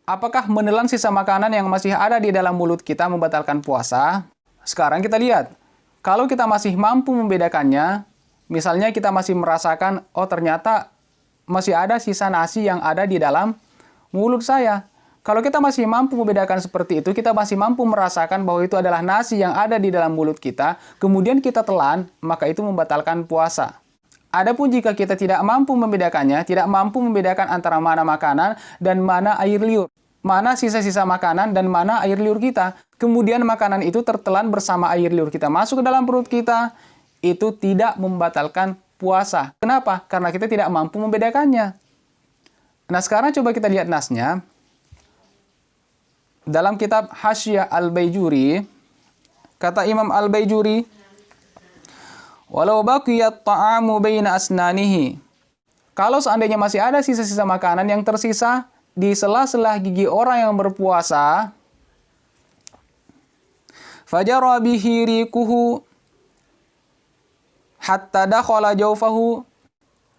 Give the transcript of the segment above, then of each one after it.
Apakah menelan sisa makanan yang masih ada di dalam mulut kita membatalkan puasa? Sekarang kita lihat. Kalau kita masih mampu membedakannya, misalnya kita masih merasakan, oh ternyata masih ada sisa nasi yang ada di dalam mulut saya. Kalau kita masih mampu membedakan seperti itu, kita masih mampu merasakan bahwa itu adalah nasi yang ada di dalam mulut kita, kemudian kita telan, maka itu membatalkan puasa. Adapun jika kita tidak mampu membedakannya, tidak mampu membedakan antara mana makanan dan mana air liur, mana sisa-sisa makanan dan mana air liur kita, kemudian makanan itu tertelan bersama air liur kita masuk ke dalam perut kita, itu tidak membatalkan puasa. Kenapa? Karena kita tidak mampu membedakannya. Nah, sekarang coba kita lihat nasnya. Dalam kitab Hasyah Al-Baijuri, kata Imam Al-Baijuri, walau baqiyat ta'amu baina asnanihi. Kalau seandainya masih ada sisa-sisa makanan yang tersisa di sela-sela gigi orang yang berpuasa, fajara bihi riquhu hatta dakhala jawfahu,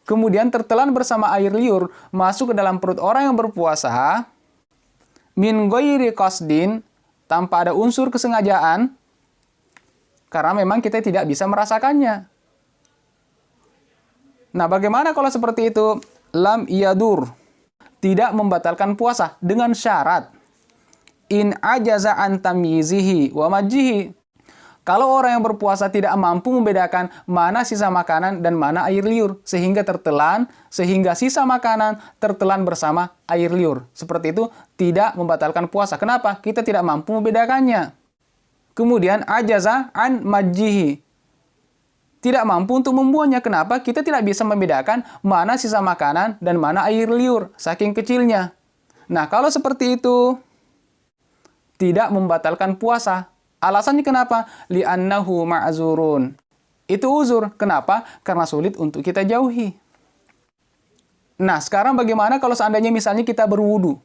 kemudian tertelan bersama air liur masuk ke dalam perut orang yang berpuasa, min ghairi qasdin, tanpa ada unsur kesengajaan, karena memang kita tidak bisa merasakannya. Nah, bagaimana kalau seperti itu? Lam yadur, tidak membatalkan puasa dengan syarat in ajaza an tamyizihi wa majjihi. Kalau orang yang berpuasa tidak mampu membedakan mana sisa makanan dan mana air liur, sehingga sisa makanan tertelan bersama air liur. Seperti itu tidak membatalkan puasa. Kenapa? Kita tidak mampu membedakannya. Kemudian ajaza an majjihi, tidak mampu untuk membuangnya. Kenapa? Kita tidak bisa membedakan mana sisa makanan dan mana air liur, saking kecilnya. Nah, kalau seperti itu tidak membatalkan puasa. Alasannya kenapa? Li'annahu ma'zurun. Itu uzur. Kenapa? Karena sulit untuk kita jauhi. Nah, sekarang bagaimana kalau seandainya misalnya kita berwudu?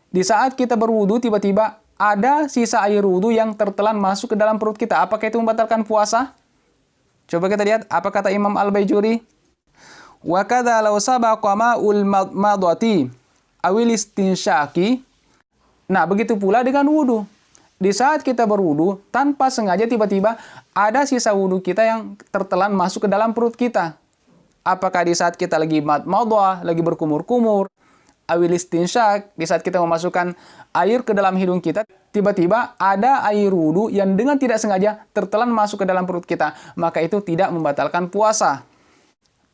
Di saat kita berwudu, tiba-tiba ada sisa air wudu yang tertelan masuk ke dalam perut kita. Apakah itu membatalkan puasa? Coba kita lihat apa kata Imam Al-Baijuri. Wa kadza law sabaqa ma'ul madati awil istinsyaqi. Nah, begitu pula dengan wudu. Di saat kita berwudu, tanpa sengaja tiba-tiba ada sisa wudu kita yang tertelan masuk ke dalam perut kita. Apakah di saat kita lagi madmadah, lagi berkumur-kumur, awil istinsyak, di saat kita memasukkan air ke dalam hidung kita, tiba-tiba ada air wudu yang dengan tidak sengaja tertelan masuk ke dalam perut kita, maka itu tidak membatalkan puasa.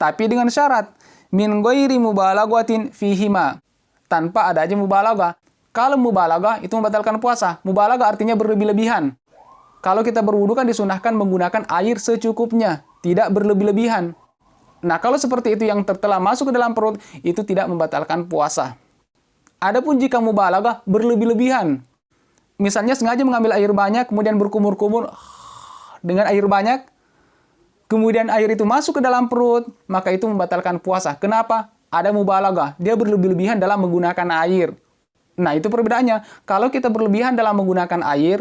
Tapi dengan syarat, min ghairi mubalaghatin fihima, tanpa adanya mubalaghah. Kalau mubalaghah itu membatalkan puasa. Mubalaghah artinya berlebih-lebihan. Kalau kita berwudu kan disunahkan menggunakan air secukupnya, tidak berlebih-lebihan. Nah, kalau seperti itu yang tertelan masuk ke dalam perut, itu tidak membatalkan puasa. Adapun jika mubalaghah berlebih-lebihan, misalnya sengaja mengambil air banyak, kemudian berkumur-kumur dengan air banyak, kemudian air itu masuk ke dalam perut, maka itu membatalkan puasa. Kenapa? Ada mubalaghah, dia berlebih-lebihan dalam menggunakan air. Nah, itu perbedaannya. Kalau kita berlebihan dalam menggunakan air,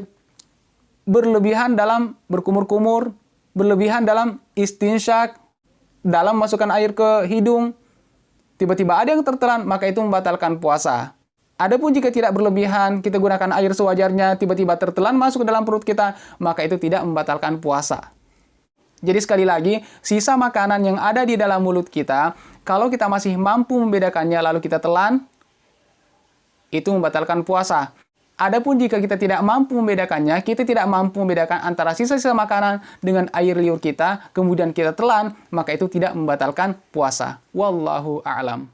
berlebihan dalam berkumur-kumur, berlebihan dalam istinsyak, dalam masukkan air ke hidung, tiba-tiba ada yang tertelan, maka itu membatalkan puasa. Adapun jika tidak berlebihan, kita gunakan air sewajarnya, tiba-tiba tertelan masuk ke dalam perut kita, maka itu tidak membatalkan puasa. Jadi sekali lagi, sisa makanan yang ada di dalam mulut kita, kalau kita masih mampu membedakannya lalu kita telan, itu membatalkan puasa. Adapun jika kita tidak mampu membedakannya, kita tidak mampu membedakan antara sisa-sisa makanan dengan air liur kita, kemudian kita telan, maka itu tidak membatalkan puasa. Wallahu a'lam.